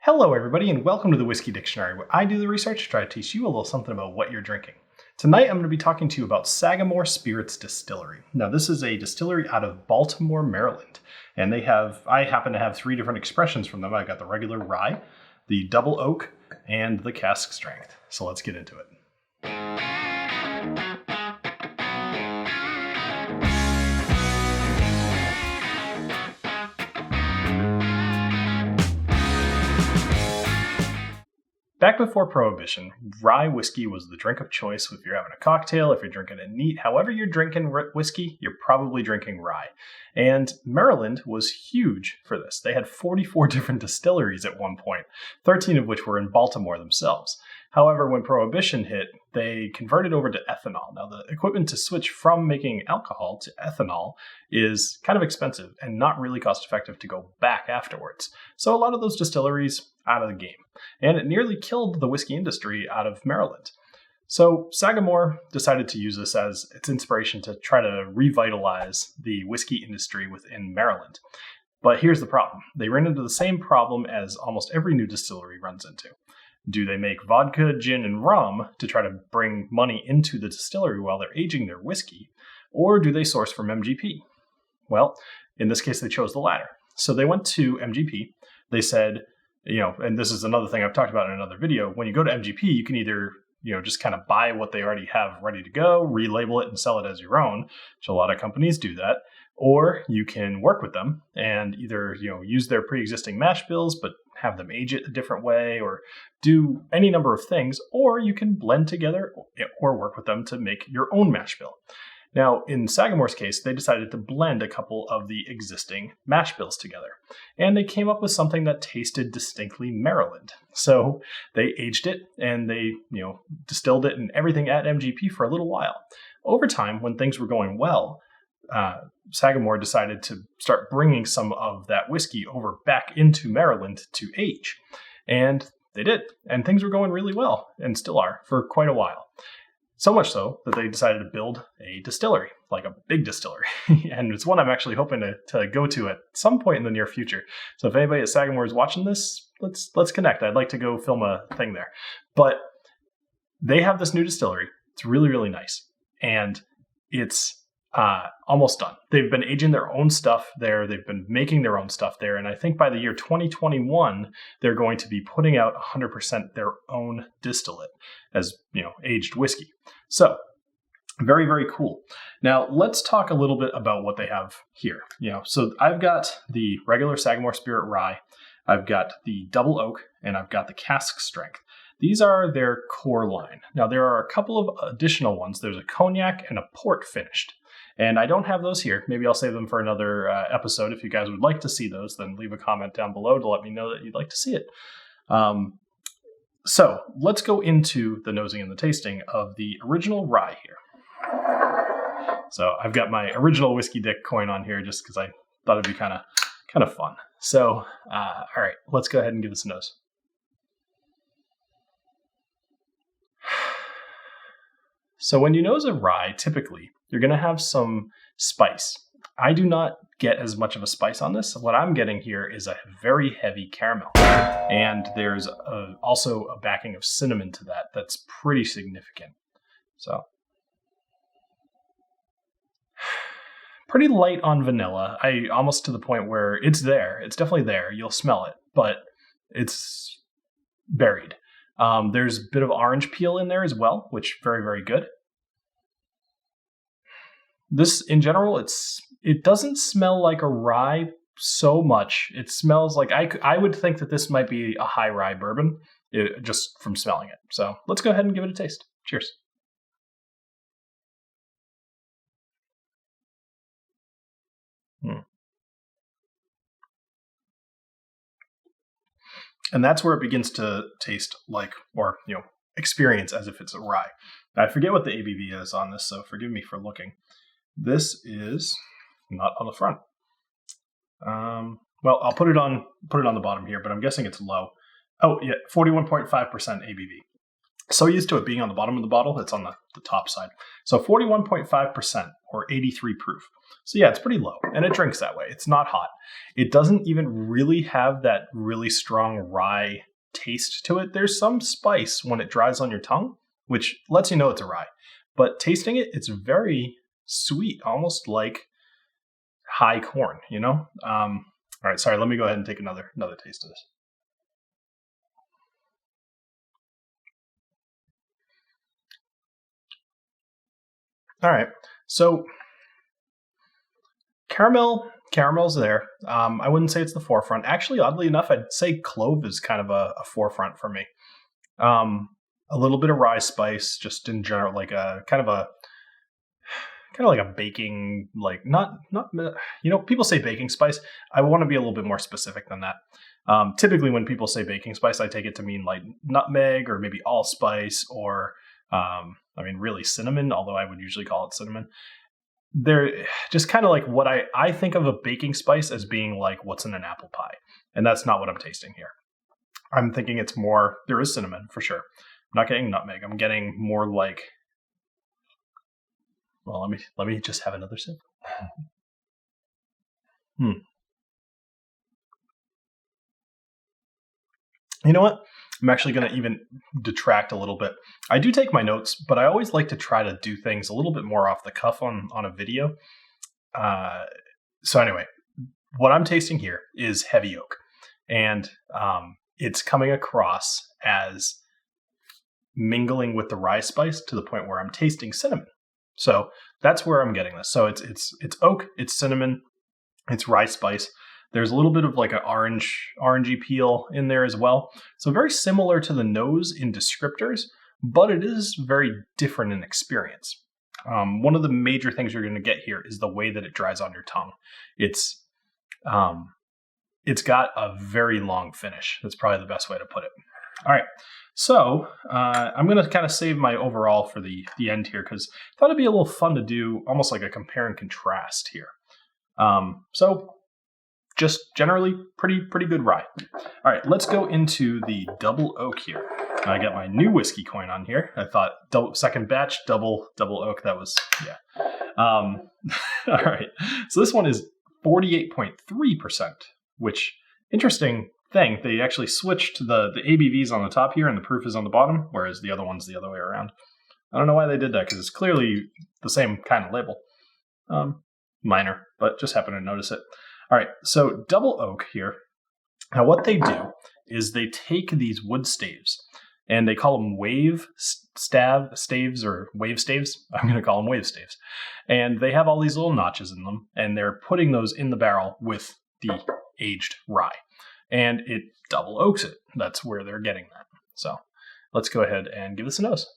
Hello everybody and welcome to the Whiskey Dictionary, where I do the research to try to teach you a little something about what you're drinking. Tonight I'm going to be talking to you about Sagamore Spirits Distillery. Now this is a distillery out of Baltimore, Maryland, and I happen to have three different expressions from them. I got the regular rye, the double oak, and the cask strength. So let's get into it. Back before Prohibition, rye whiskey was the drink of choice if you're having a cocktail, if you're drinking it neat. However you're drinking whiskey, you're probably drinking rye. And Maryland was huge for this. They had 44 different distilleries at one point, 13 of which were in Baltimore themselves. However, when Prohibition hit, they converted over to ethanol. Now, the equipment to switch from making alcohol to ethanol is kind of expensive and not really cost effective to go back afterwards. So a lot of those distilleries out of the game. And it nearly killed the whiskey industry out of Maryland. So Sagamore decided to use this as its inspiration to try to revitalize the whiskey industry within Maryland. But here's the problem. They ran into the same problem as almost every new distillery runs into. Do they make vodka, gin, and rum to try to bring money into the distillery while they're aging their whiskey? Or do they source from MGP? Well, in this case, they chose the latter. So they went to MGP. They said, and this is another thing I've talked about in another video, when you go to MGP, you can either, just kind of buy what they already have ready to go, relabel it and sell it as your own, which a lot of companies do that, or you can work with them and either, use their pre-existing mash bills, but have them age it a different way or do any number of things, or you can blend together or work with them to make your own mash bill. Now, in Sagamore's case, they decided to blend a couple of the existing mash bills together, and they came up with something that tasted distinctly Maryland. So they aged it and they, distilled it and everything at MGP for a little while. Over time, when things were going well, Sagamore decided to start bringing some of that whiskey over back into Maryland to age. And they did. And things were going really well, and still are, for quite a while. So much so that they decided to build a distillery, like a big distillery. And it's one I'm actually hoping to go to at some point in the near future. So if anybody at Sagamore is watching this, let's connect. I'd like to go film a thing there. But they have this new distillery. It's really, really nice. And it's almost done. They've been aging their own stuff there. They've been making their own stuff there. And I think by the year 2021, they're going to be putting out 100% their own distillate as, aged whiskey. So very, very cool. Now let's talk a little bit about what they have here. So I've got the regular Sagamore Spirit Rye. I've got the double oak and I've got the cask strength. These are their core line. Now there are a couple of additional ones. There's a cognac and a port finished. And I don't have those here. Maybe I'll save them for another episode. If you guys would like to see those, then leave a comment down below to let me know that you'd like to see it. So let's go into the nosing and the tasting of the original rye here. So I've got my original Whiskey Dick coin on here just because I thought it'd be kind of fun. So, all right, let's go ahead and give this a nose. So when you nose a rye, typically, you're going to have some spice. I do not get as much of a spice on this. What I'm getting here is a very heavy caramel. And there's also a backing of cinnamon to that that's pretty significant. So, pretty light on vanilla. Almost to the point where it's there. It's definitely there. You'll smell it, but it's buried. There's a bit of orange peel in there as well, which very, very good. This, in general, it doesn't smell like a rye so much. It smells like, I would think that this might be a high rye bourbon, just from smelling it. So let's go ahead and give it a taste. Cheers. And that's where it begins to taste like, or, experience as if it's a rye. I forget what the ABV is on this, so forgive me for looking. This is not on the front. Well, I'll put it on the bottom here, but I'm guessing it's low. Oh, yeah, 41.5% ABV. So used to it being on the bottom of the bottle, it's on the top side. So 41.5% or 83 proof. So yeah, it's pretty low, and it drinks that way. It's not hot. It doesn't even really have that really strong rye taste to it. There's some spice when it dries on your tongue, which lets you know it's a rye. But tasting it, it's very sweet, almost like high corn, you know? All right, sorry, let me go ahead and take another taste of this. All right, so caramel's there. I wouldn't say it's the forefront. Actually, oddly enough, I'd say clove is kind of a forefront for me. A little bit of rye spice, just in general, like a kind of like a baking, like not people say baking spice. I want to be a little bit more specific than that. Typically, when people say baking spice, I take it to mean like nutmeg or maybe allspice or really cinnamon, although I would usually call it cinnamon. They're just kind of like what I think of a baking spice as being like what's in an apple pie. And that's not what I'm tasting here. I'm thinking it's more, there is cinnamon for sure. I'm not getting nutmeg. I'm getting more like, well, let me just have another sip. You know what? I'm actually going to even detract a little bit. I do take my notes, but I always like to try to do things a little bit more off the cuff on a video. So anyway, what I'm tasting here is heavy oak. And it's coming across as mingling with the rye spice to the point where I'm tasting cinnamon. So that's where I'm getting this. So it's oak, it's cinnamon, it's rye spice. There's a little bit of like an orangey peel in there as well. So very similar to the nose in descriptors, but it is very different in experience. One of the major things you're going to get here is the way that it dries on your tongue. It's got a very long finish. That's probably the best way to put it. All right. So I'm going to kind of save my overall for the end here because I thought it'd be a little fun to do almost like a compare and contrast here. So just generally pretty good rye. All right, let's go into the double oak here. I got my new whiskey coin on here. I thought second batch, double oak. That was, yeah. All right, so this one is 48.3%, which, interesting thing, they actually switched the ABVs on the top here and the proof is on the bottom, whereas the other one's the other way around. I don't know why they did that because it's clearly the same kind of label. Minor, but just happened to notice it. All right, so double oak here. Now what they do is they take these wood staves and they call them wave staves or wave staves. I'm going to call them wave staves. And they have all these little notches in them and they're putting those in the barrel with the aged rye. And it double oaks it. That's where they're getting that. So let's go ahead and give this a nose.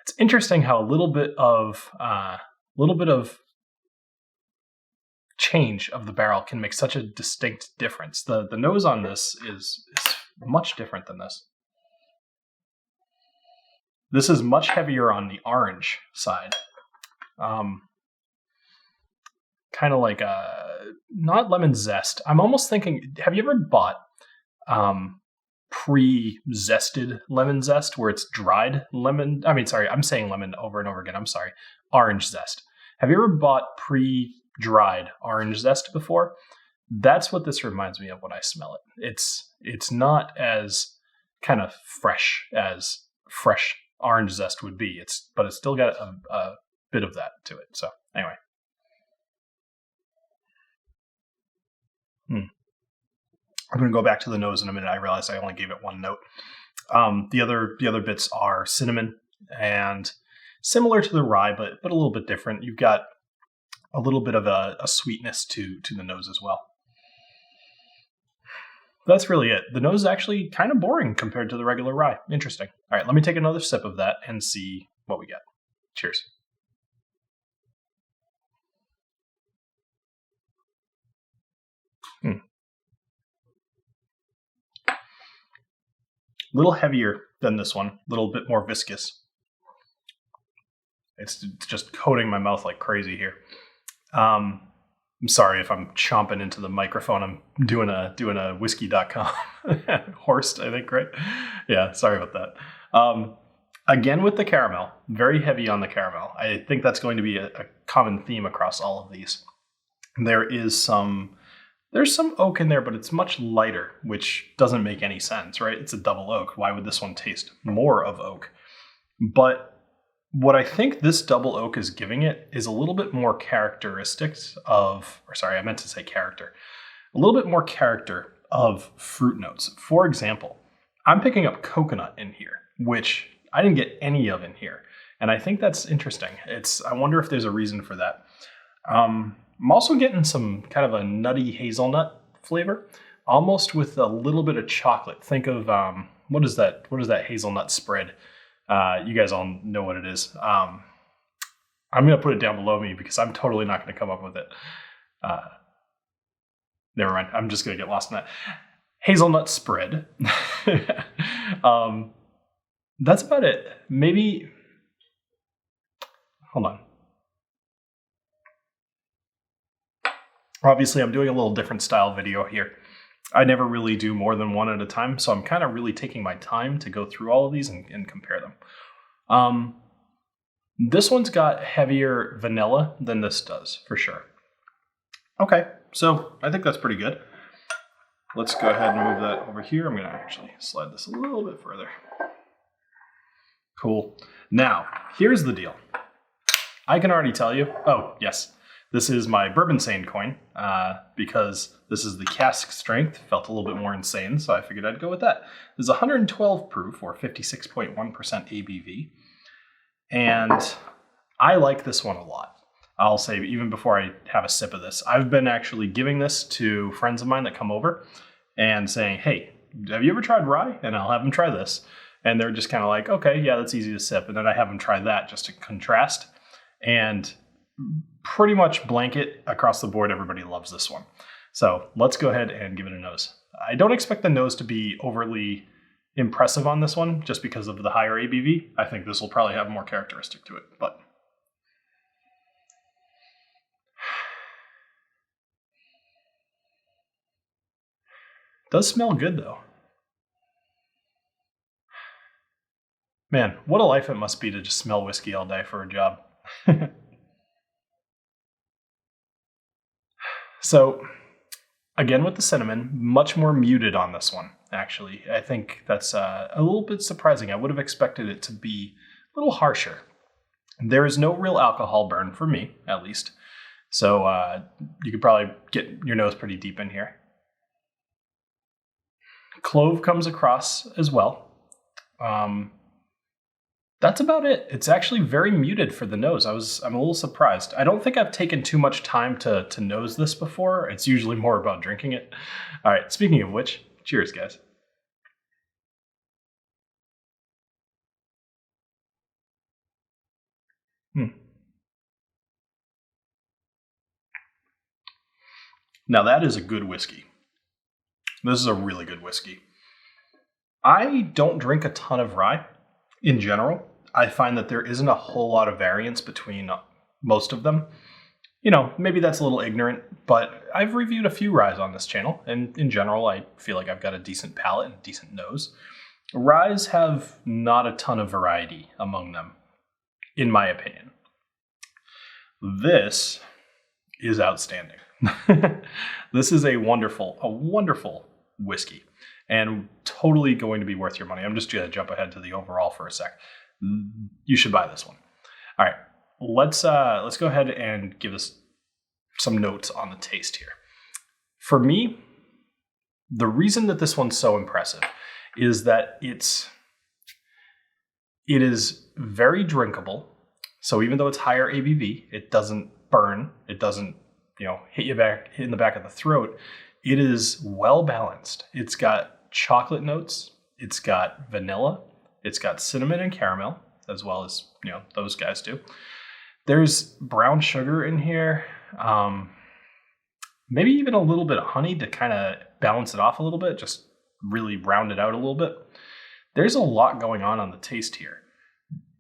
It's interesting how a little bit of change of the barrel can make such a distinct difference. The nose on this is much different than this. This is much heavier on the orange side. Kind of like not lemon zest. I'm almost thinking, have you ever bought pre-zested lemon zest where it's dried lemon? I'm saying lemon over and over again. I'm sorry. Orange zest. Have you ever bought pre-dried orange zest before? That's what this reminds me of when I smell it. It's not as kind of fresh as fresh orange zest would be. But it's still got a bit of that to it. So anyway. I'm going to go back to the nose in a minute. I realized I only gave it one note. The other bits are cinnamon and similar to the rye, but a little bit different. You've got a little bit of a sweetness to the nose as well. That's really it. The nose is actually kind of boring compared to the regular rye. Interesting. All right, let me take another sip of that and see what we get. Cheers. A little heavier than this one, a little bit more viscous. It's just coating my mouth like crazy here. I'm sorry if I'm chomping into the microphone. I'm doing a whiskey.com. Horst, I think, right? Yeah, sorry about that. Again with the caramel, very heavy on the caramel. I think that's going to be a common theme across all of these. There's some oak in there, but it's much lighter, which doesn't make any sense, right? It's a double oak. Why would this one taste more of oak? But what I think this double oak is giving it is a little bit more characteristics of, or sorry, I meant to say character. A little bit more character of fruit notes. For example, I'm picking up coconut in here, which I didn't get any of in here. And I think that's interesting. I wonder if there's a reason for that. I'm also getting some kind of a nutty hazelnut flavor, almost with a little bit of chocolate. Think of, what is that hazelnut spread? You guys all know what it is. I'm going to put it down below me because I'm totally not going to come up with it. Never mind. I'm just going to get lost in that. Hazelnut spread. That's about it. Maybe, hold on. Obviously, I'm doing a little different style video here. I never really do more than one at a time, so I'm kind of really taking my time to go through all of these and compare them. This one's got heavier vanilla than this does, for sure. Okay, so I think that's pretty good. Let's go ahead and move that over here. I'm going to actually slide this a little bit further. Cool. Now, here's the deal. I can already tell you, oh, yes, this is my Bourbon Sane coin because this is the cask strength. Felt a little bit more insane, so I figured I'd go with that. This is 112 proof or 56.1% ABV. And I like this one a lot. I'll say even before I have a sip of this, I've been actually giving this to friends of mine that come over and saying, hey, have you ever tried rye? And I'll have them try this. And they're just kind of like, okay, yeah, that's easy to sip. And then I have them try that just to contrast. And pretty much blanket across the board, everybody loves this one. So let's go ahead and give it a nose. I don't expect the nose to be overly impressive on this one just because of the higher ABV. I think this will probably have more characteristic to it, but it does smell good though. Man, what a life it must be to just smell whiskey all day for a job. So, again with the cinnamon, much more muted on this one, actually. I think that's a little bit surprising. I would have expected it to be a little harsher. There is no real alcohol burn for me, at least. So you could probably get your nose pretty deep in here. Clove comes across as well. That's about it. It's actually very muted for the nose. I'm a little surprised. I don't think I've taken too much time to nose this before. It's usually more about drinking it. All right, speaking of which, cheers, guys. Now that is a good whiskey. This is a really good whiskey. I don't drink a ton of rye. In general, I find that there isn't a whole lot of variance between most of them. You know, maybe that's a little ignorant, but I've reviewed a few ryes on this channel, and in general, I feel like I've got a decent palate and a decent nose. Ryes have not a ton of variety among them, in my opinion. This is outstanding. This is a wonderful whiskey. And totally going to be worth your money. I'm just going to jump ahead to the overall for a sec. You should buy this one. All right, let's go ahead and give us some notes on the taste here. For me, the reason that this one's so impressive is that it is very drinkable. So even though it's higher ABV, it doesn't burn. It doesn't, hit you in the back of the throat. It is well balanced. It's got chocolate notes, it's got vanilla, it's got cinnamon and caramel, as well as, those guys do. There's brown sugar in here, maybe even a little bit of honey to kind of balance it off a little bit, just really round it out a little bit. There's a lot going on the taste here,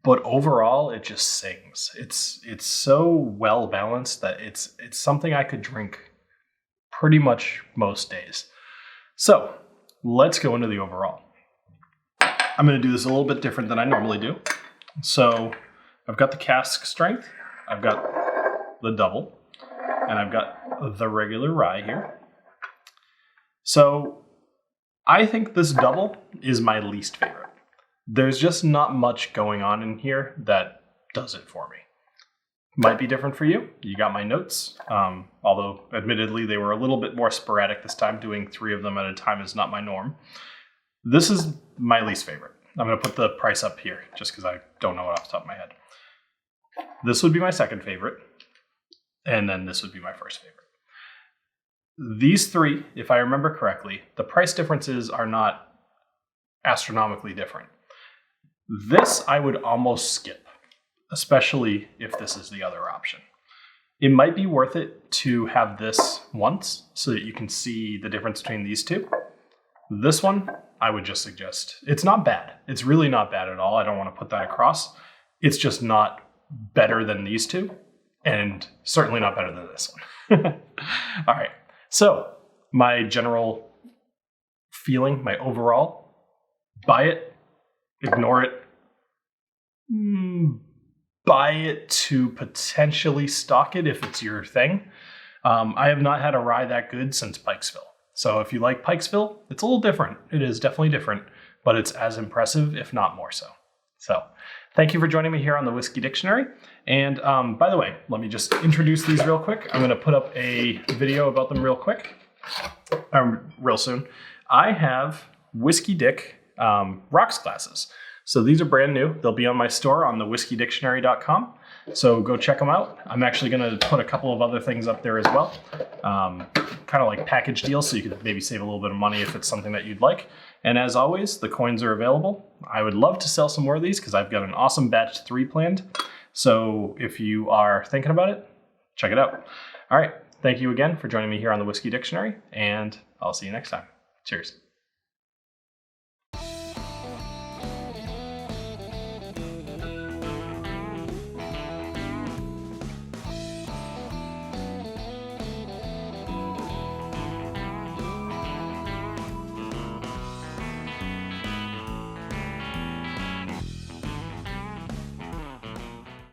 but overall it just sings. It's so well balanced that it's something I could drink pretty much most days. So let's go into the overall. I'm going to do this a little bit different than I normally do. So I've got the cask strength, I've got the double, and I've got the regular rye here. So I think this double is my least favorite. There's just not much going on in here that does it for me. Might be different for you. You got my notes. Although admittedly they were a little bit more sporadic this time. Doing 3 of them at a time is not my norm. This is my least favorite. I'm going to put the price up here just because I don't know it off the top of my head. This would be my second favorite. And then this would be my first favorite. These 3, if I remember correctly, the price differences are not astronomically different. This I would almost skip, especially if this is the other option. It might be worth it to have this once so that you can see the difference between these 2. This one, I would just suggest. It's not bad. It's really not bad at all. I don't want to put that across. It's just not better than these 2, and certainly not better than this one. All right. So my general feeling, my overall, buy it, ignore it, buy it to potentially stock it if it's your thing. I have not had a rye that good since Pikesville. So if you like Pikesville, it's a little different. It is definitely different, but it's as impressive, if not more so. So thank you for joining me here on the Whiskey Dictionary. And by the way, let me just introduce these real quick. I'm going to put up a video about them real quick, real soon. I have Whiskey Dick rocks glasses. So these are brand new. They'll be on my store on the whiskey-dictionary.com. So go check them out. I'm actually going to put a couple of other things up there as well. Kind of like package deals, so you could maybe save a little bit of money if it's something that you'd like. And as always, the coins are available. I would love to sell some more of these because I've got an awesome batch 3 planned. So if you are thinking about it, check it out. All right. Thank you again for joining me here on the Whiskey Dictionary, and I'll see you next time. Cheers.